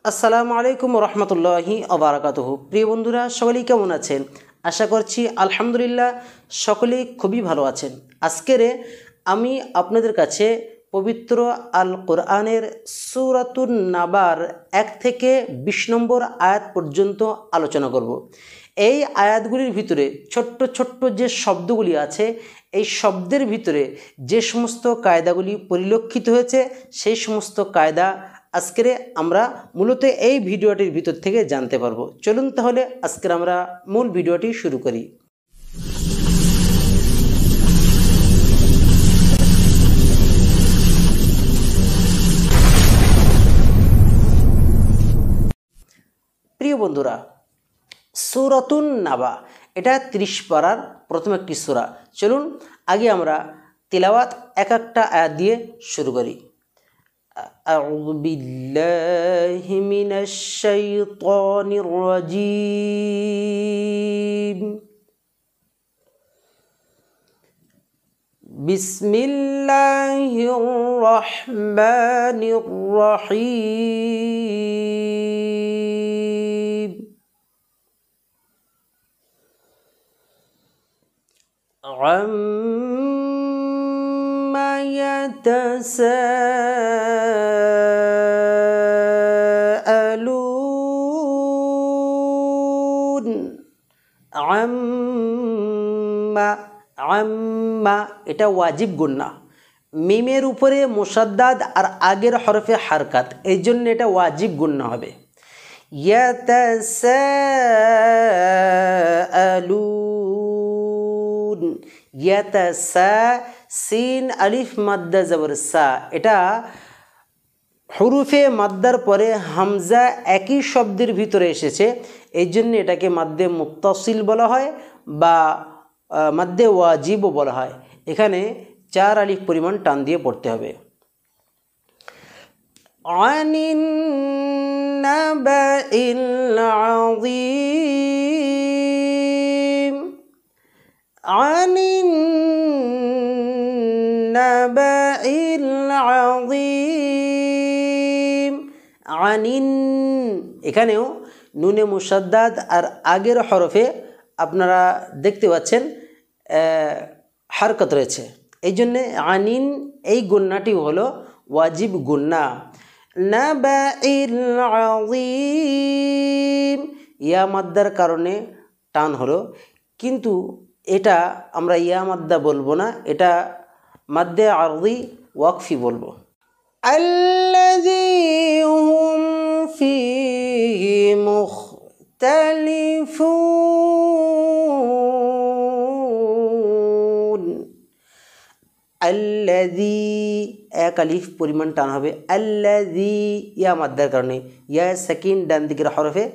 আসসালামু আলাইকুম রহমতুল্লাহি আবরাকাতুহু। প্রিয় বন্ধুরা, সকলেই কেমন আছেন? আশা করছি আলহামদুলিল্লাহ সকলেই খুবই ভালো আছেন। আজকের আমি আপনাদের কাছে পবিত্র আল কোরআনের সূরাতুন নাবার 1 থেকে 20 নম্বর আয়াত পর্যন্ত আলোচনা করব। এই আয়াতগুলির ভিতরে ছোট্ট ছোট্ট যে শব্দগুলি আছে, এই শব্দের ভিতরে যে সমস্ত কায়দাগুলি পরিলক্ষিত হয়েছে সেই সমস্ত কায়দা আজকের আমরা মূলত এই ভিডিওটির ভিতর থেকে জানতে পারবো। চলুন তাহলে আজকের আমরা মূল ভিডিওটি শুরু করি। প্রিয় বন্ধুরা, সূরাতুন নাবা এটা 30 পারার প্রথম একটি সূরা। চলুন আগে আমরা তিলাওয়াত এক একটা আয়াত দিয়ে শুরু করি। أعوذ بالله من الشيطان الرجيم بسم الله الرحمن الرحيم عما يتساءلون আম্মা এটা ওয়াজিব গুন্না, মিমের উপরে মুসাদ্দাদ আর আগের হরফে হারকাত, এই জন্য এটা ওয়াজিব গুন্না হবে। ইয়াতাসাআলুন, ইয়াতাসা সিন আলিফ মাদ্দা জবর সা, এটা হুরুফে মাদ্দার পরে হামজা একই শব্দের ভিতরে এসেছে, এই জন্য এটাকে মাদ্দে মুত্তাসিল বলা হয় বা মাদ্দে ওয়াজিবও বলা হয়। এখানে 4 আলিফ পরিমাণ টান দিয়ে পড়তে হবে। আনিন নাবাইল আযীম, আনিন নাবাইল আযীম, আনিন এখানেও নুনে মুসাদ্দাদ আর আগের হরফে আপনারা দেখতে পাচ্ছেন হারকত রয়েছে, এই জন্যে আনিন এই গুন্নাটি হলো ওয়াজিব গুন্না। নাবাইল আযীম ইয়া মাদ্দার কারণে টান হলো, কিন্তু এটা আমরা ইয়া মাদ্দা বলবো না, এটা মাদ্দে আরদি ওয়াকফি বলবো। আল্লাযী হুম ফীহি মুখতালিফুন, আল্লাযী এক আলিফ পরিমাণ টান হবে। আল্লাযী ইয়া মাদ্দার কারণে, ইয়া সাকিন ডান দিকের হরফে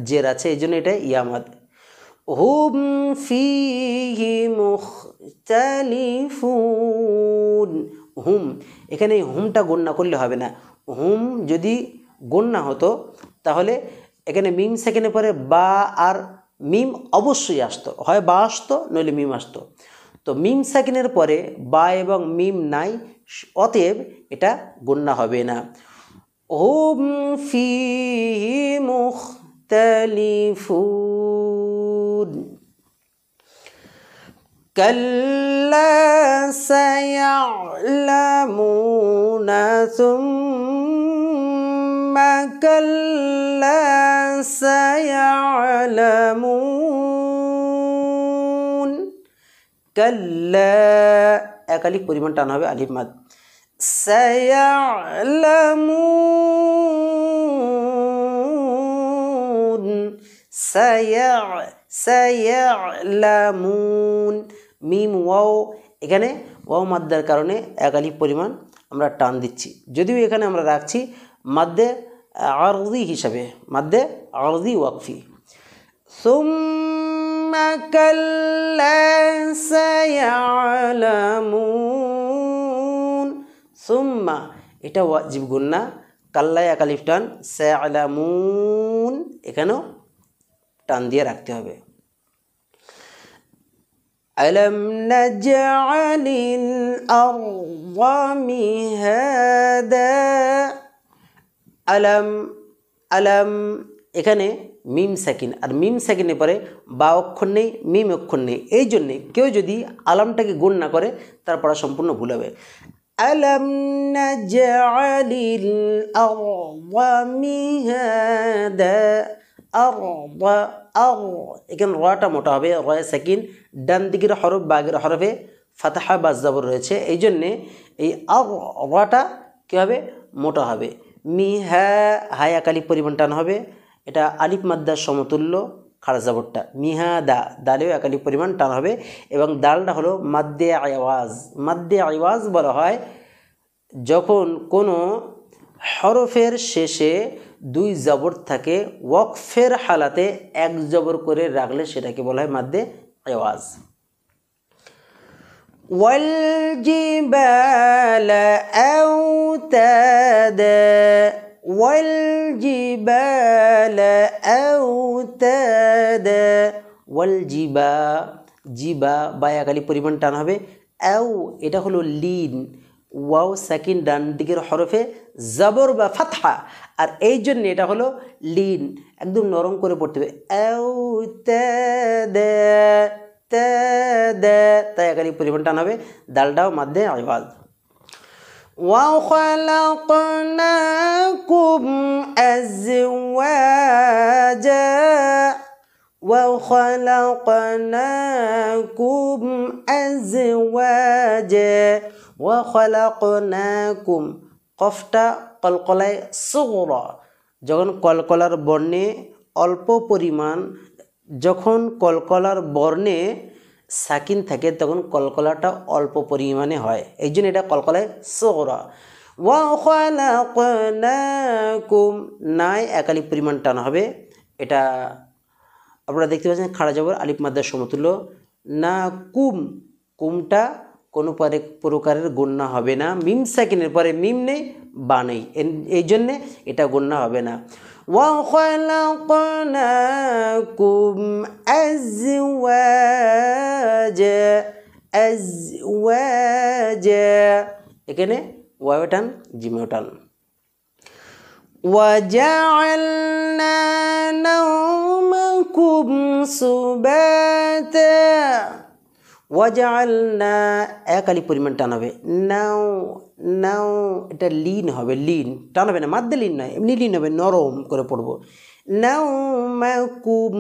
জের আছে, এই জন্য এটা ইয়া মাদ। হুম ফীহি মুখতালিফুন, হুম এখানে হুমটা গণ্যা করলে হবে না। হুম যদি গণ্যা হতো তাহলে এখানে মিম সেকেন্ডের পরে বা আর মিম অবশ্যই আসতো, হয় বা আসতো নইলে মিম আসতো। তো মিম সেকেন্ডের পরে বা এবং মিম নাই, অতএব এটা গণ্যা হবে না। হুম ফীহি মুখতালিফুন, কাল্লা সায়া'লামুনা সুম্মা কাল্লা সায়া'লামুন, কাল্লা এক আলিফ পরিমাণ টান হবে, আলিফ মাদ। সায়া'লামুন, সায়া'লামুন, মিম ওয়াও, এখানে ওয়াও মাদ্দার কারণে এক আলিফ পরিমাণ আমরা টান দিচ্ছি, যদিও এখানে আমরা রাখছি মাদ্দে আরদি হিসাবে, মাদ্দে আরদি ওয়াকফি। সুম্মা কাল্লা সায়া'লামুন, সুম্মা এটা ওয়াজিব গুন্না, কাল্লায় এক আলিফ টান, সায়া'লামুন এখানেও টান দিয়ে রাখতে হবে। ألم نجعل الأرض مهادا আলাম আলাম, এখানে মিম সাকিন, আর মিম সাকিনের পরে বা অক্ষর নেই, মিম অক্ষর নেই। এই জন্যে কেউ যদি আলামটাকে গুণ না করে তার পড়া সম্পূর্ণ ভুল হবে। আলাম নাজআলিল আরদা মিহাদা, আরদা আর, এখানে রটা মোটা হবে, রয়ে সাকিন, ডান দিকের হরফ বাগের হরফে ফাতাহা বা জবর রয়েছে, এই জন্যে এই আর রটা কী হবে, মোটা হবে। মিহা, হায়া কালিফ পরিমাণ টান হবে, এটা আলিফ মাদ্দার সমতুল্য খাড়া জবরটা। মিহাদা, দালেও একালিফ পরিমাণ টান হবে, এবং দালটা হলো মাদ্দে আওয়াজ। মাদ্দে আওয়াজ বলা হয় যখন কোনো হরফের শেষে দুই জবর থাকে, ওয়াকফের হালাতে এক জবর করে রাখলে সেটাকে বলা হয় মাদ্দে আওয়াজ। ওয়াল জিবালা আওতাদা, ওয়াল জিবালা আওতাদা, ওয়াল জিবা, জিবা বায়া কালি পরিমাণ টান হবে। আও, এটা হলো লিন, ওয়াও সাকিন ডান দিকের হরফে জবর বা ফাতহা, আর এই জন্য এটা হলো লিন, একদম নরম করে পড়তে হবে। আওতাদা, তাদা, তাই একালি পরিমাণ টান হবে, দালটাও মাদ্দে আওয়াজ। وخلقناكم أزواجا وخلقناكم أزواجا وخلقناكم, কফটা কলকলায় সুগরা, যখন কলকলার বর্ণে অল্প পরিমাণ, যখন কলকলার বর্ণে সাকিন থাকে তখন কলকলাটা অল্প পরিমাণে হয়, এই জন্য এটা কলকলায় সুগরা। ওয়া খালাকনাকুম, নাই একালিফ পরিমাণ টান হবে, এটা আপনারা দেখতে পাচ্ছেন খাড়া জবর আলিফ মাদ্দার সমতুল্য। না কুম, কুমটা কোনো প্রকারের গুণনা হবে না, মিম সাকিনের পরে মিম নেই বা নেই, এই জন্যে এটা গুণনা হবে না। وخلقناكم أزواجا أزواجا, এখানে ওয়াও টান জিমও টান। وجعلنا نومكم سباتا, ওয়াজআলনা একালি পরিমাণ টান হবে। নাও, নাও, এটা লিন হবে, লিন টান হবে না, মাদ্দে লিন নয়, এমনি লিন হবে, নরম করে পড়বো। নাও মাকুম,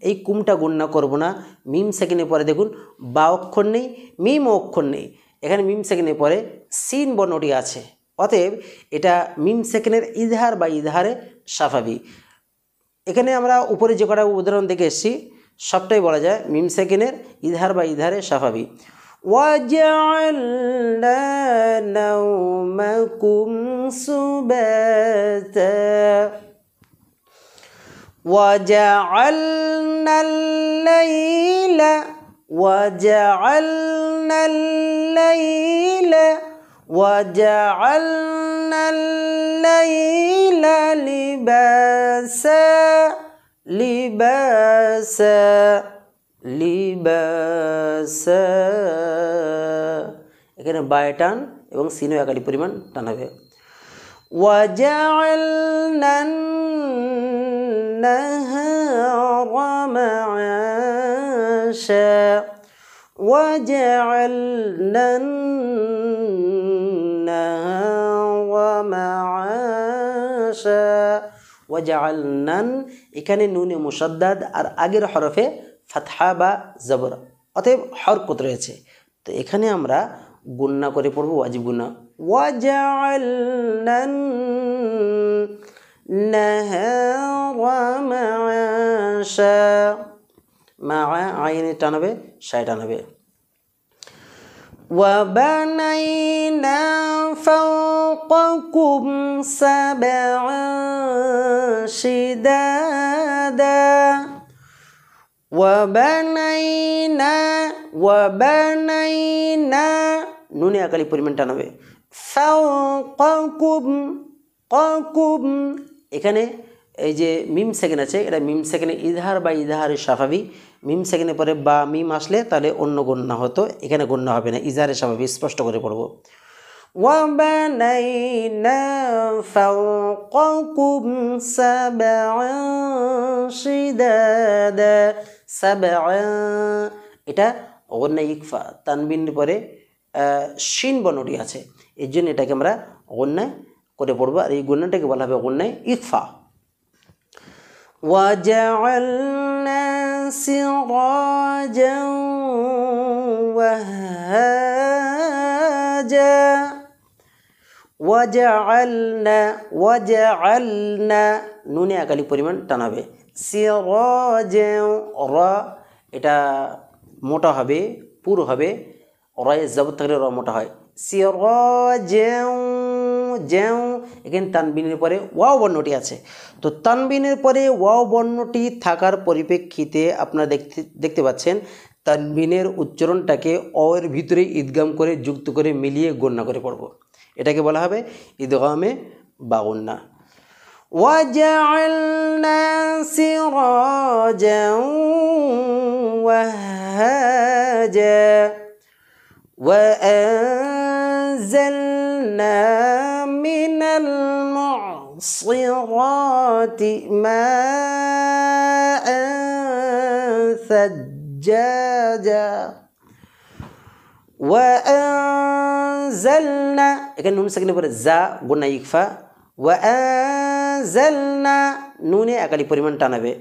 এই কুমটা গুণনা করবো না, মিম সেকেন্ডের পরে দেখুন বা অক্ষর নেই, মিম অক্ষর নেই, এখানে মিম সেকেন্ডের পরে সিন বর্ণটি আছে, অতএব এটা মিম সেকেন্ডের ইজহার বা ইজহারে সাফাবি। এখানে আমরা উপরে যে কটা উদাহরণ দেখে এসেছি সবটাই বলা যায় মিম সেকেন্ডের ইজহার বা ইজহারে সাফাবি। ওয়াজআলনা নাওমাকুম সুবাতা ওয়াজআলনাল লাইলা ওয়াজআলনাল লাইলা ওয়াজআলনাল লাইলা লিবাসা লিবাসা লিবাসা, এখানে বায় টান এবং সিনও একালি পরিমাণ টান হবে। ওয়াজআলনান নাহারা মাআশা ওয়াজআলনান নাহারা মাআশা ওয়াজআলনান, এখানে নুনে মুশাদ্দাদ আর আগের হরফে ফাতহা বা জবর, অতএব হরকত রয়েছে, তো এখানে আমরা গুণনা করে পড়ব ওয়াজিব গুণনা। ওয়াজআলনান নাহারা মাআশা, মা আইনে টান হবে, শায় টান হবে। وبنينا فوقكم سبعا شدادا وبنينا নুনে আকালি পরিমাণ টান হবে। ফাওকাকুম কাকুম, এখানে এই যে মিম সেকেন্ড আছে, এটা মিম সেকেন্ডে ইজহার বা ইজহারে সাফাবি, মিম সেকেন্ডের পরে বা মিম আসলে তাহলে অন্য গণ্য হতো, এখানে গণ্য হবে না, ইজহারে সাফাবি, স্পষ্ট করে পড়ব। وبنينا فوقكم سبعا شدادا سبعا এটা গুন্না ইকফা তানবিনের পরে শিন বর্ণটি আছে এর জন্য এটাকে আমরা গুন্না করে পড়ব আর এই গুন্নাটাকে বলা হবে গুন্না ইকফা وجعلنا سراجا وهاجا وجعلنا নুনে একালি পরিমাণ টানাবে সিরাজা র এটা মোটা হবে পুরো হবে রয়ে জবর থাকলে র মোটা হয় সিরাজা যেও এখানে তানবিনের পরে ওয়াও বর্ণটি আছে তো তানবিনের পরে ওয়াও বর্ণটি থাকার পরিপ্রেক্ষিতে আপনারা দেখতে পাচ্ছেন তানবিনের উচ্চারণটাকে অ এর ভিতরে ইদগাম করে যুক্ত করে মিলিয়ে গণ্য করে পড়ব এটাকে বলা হবে ইদগামে বাগুন্না وجعلنا سراجا وهاجا وأنزلنا من المعصرات ماء ثجاجا وأنزلنا এখানে নুন সাকিনের পরে যা গুন্না ইকফা وأنزلنا নুনে একালি পরিমাণ টানাবে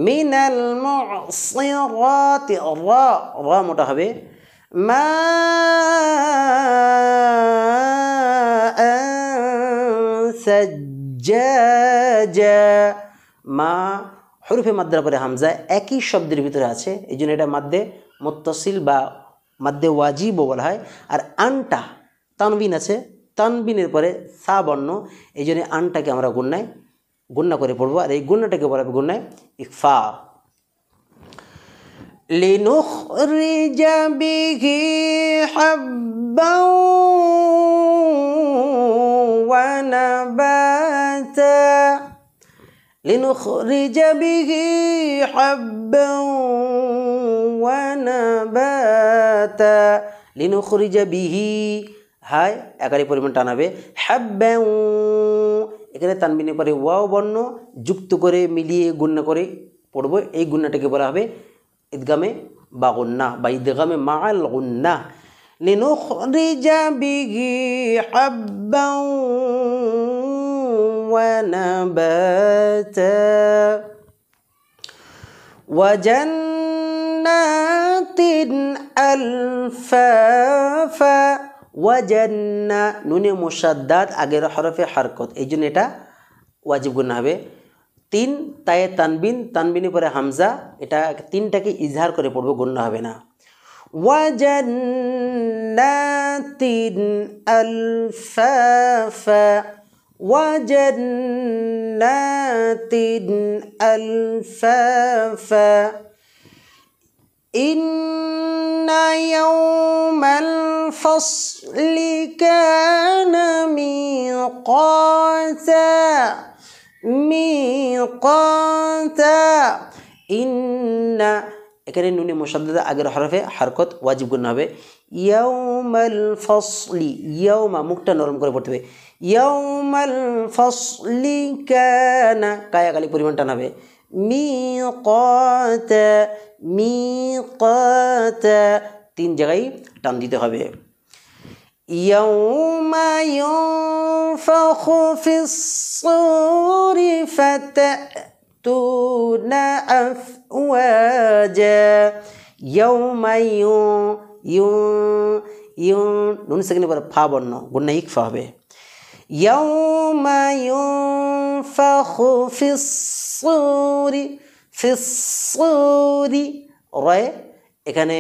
মিনাল মুসিরাত রা রা মোটা হবে ماء ثجاجا মা হরফে মাদ্দার পরে হামজা একই শব্দের ভিতরে আছে এই জন্য এটা মাদ্দে মুত্তাসিল বা মাদ্দে ওয়াজিব বলা হয় আর আনটা তানবিন আছে তানবিনের পরে সা বর্ণ এই জন্য আনটাকে আমরা গুন্না করে পড়বো আর এই গুন্নাটাকে বলা হবে গুন্নায় ইকফা لنخرج به حبا ونباتا لنخرج به حبا ونباتا لنخرج به হাই একারি পরিমাণ টানাবে হাব্বা এখানে তানবিনের পরে ওয়াও বর্ণ যুক্ত করে মিলিয়ে গুন্না করে পড়ব এই গুন্নাটাকে বলা হবে ইদগামে বাগুন্না বা ইদগামে মাআল গুন্না লিনুখরিজা বিহি হাব্বান ওয়া নাবাতা ওয়া জান্নাতিন আলফাফা ওয়াজান্না নুনে মুশাদ্দাদ আগের হরফে হারকত এই জন্য এটা ওয়াজিব গুন্না হবে তিন তায়ে তানবিন তানবিনের পরে হামজা এটা তিনটাকে ইজহার করে পড়বো গুন্না হবে না ওয়াজান্নাতিন আলফাফা ওয়াজান্নাতিন আলফাফা إن يوم الفصل كان ميقاتا إن এখানে নুনে মুশাদ্দাদ আগের হরফে হারকত ওয়াজিব গুন্না হবে ইয়াউমাল ফাসলি ইয়াউমা মুখটা নরম করে পড়তে হবে ইয়াউমাল ফাসলি কানা কায়া কালি পরিমাণ টানাবে মিকাতা মিকাতা তিন জায়গায় টান দিতে হবে ইয়াউমা ইউনফাখু ফিস-সূরি ফাতাতুনা আফওয়াজা ইয়াউমা নুন সেকেন্ডের পরে ফা বর্ণ গুন্না ইকফা হবে ইয়াউমা ইউনফাখু ফিস-সূরি রয়ে এখানে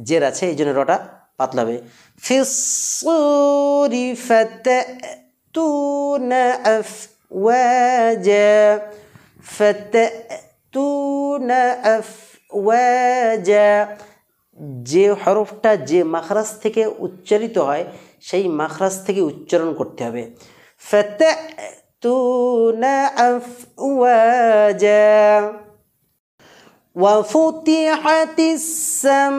জের আছে এই জন্য রটা পাতলা হবে ফিস-সূরি ফাতাতুনা আফওয়াজা ফাতাতুনা আফওয়াজা যে হরফটা যে মাখরাজ থেকে উচ্চারিত হয় সেই মাখরাজ থেকে উচ্চারণ করতে হবে ফাতাতুনা আফওয়াজা وفتحت السماء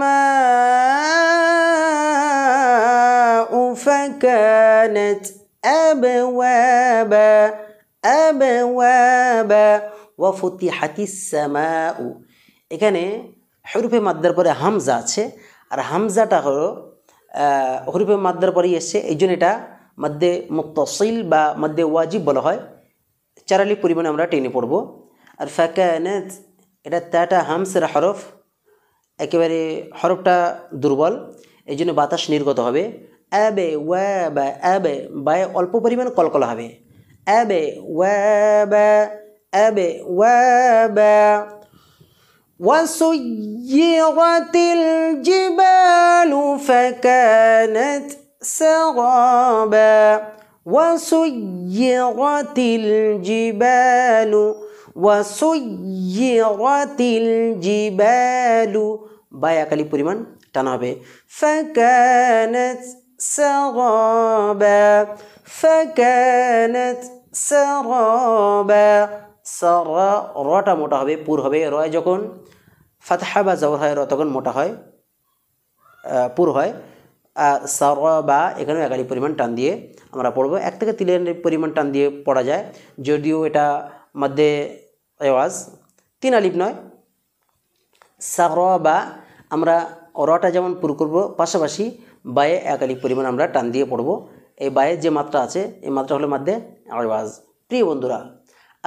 فكانت أبوابا أبوابا وفتحت السماء এখানে হরফে মাদ্দার পরে হামজা আছে আর হামজাটা হলো হরফে মাদ্দার পরেই এসছে এই জন্য এটা মধ্যে মুত্তাসিল বা মধ্যে ওয়াজিব বলা হয় 4 আলিফ পরিমাণে আমরা টেনে পড়ব আর ফাকানাত এটা তাটা হামসের হরফ একেবারে হরফটা দুর্বল এই জন্য বাতাস নির্গত হবে আবে ওয়াবা আবে বায়ে অল্প পরিমাণ কলকলা হবে আবে ওয়াবা وسيرت الجبال فكانت سرابا وسيرت الجبال وسيرت الجبال بايا كلي পরিমাণ টানা হবে فكانت سرابا فكانت سرابا সারা রটা মোটা হবে পুর হবে রয় যখন ফাতহা বা জবর হয় র তখন মোটা হয় পুর হয় সারাবা এখানেও 1 আলিফ পরিমাণ টান দিয়ে আমরা পড়ব 1 থেকে 3 আলিফ পরিমাণ টান দিয়ে পড়া যায় যদিও এটা মধ্যে আওয়াজ 3 আলিফ নয় সারাবা আমরা রটা যেমন পুর করব পাশাপাশি বায়ে 1 আলিফ পরিমাণ আমরা টান দিয়ে পড়ব এই বায়ের যে মাত্রা আছে এই মাত্রা হলো মধ্যে আওয়াজ প্রিয় বন্ধুরা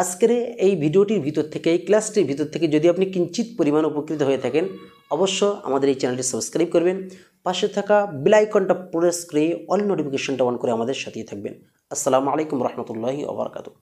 আজকের এই ভিডিওটির ভিতর থেকে এই ক্লাসটির ভিতর থেকে যদি আপনি কিঞ্চিত পরিমাণ উপকৃত হয়ে থাকেন অবশ্য আমাদের এই চ্যানেলটি সাবস্ক্রাইব করবেন পাশে থাকা বেল আইকনটা প্রেস করে অল নোটিফিকেশনটা অন করে আমাদের সাথেই থাকবেন আসসালামু আলাইকুম রহমতুল্লাহি ওয়া বারাকাতুহু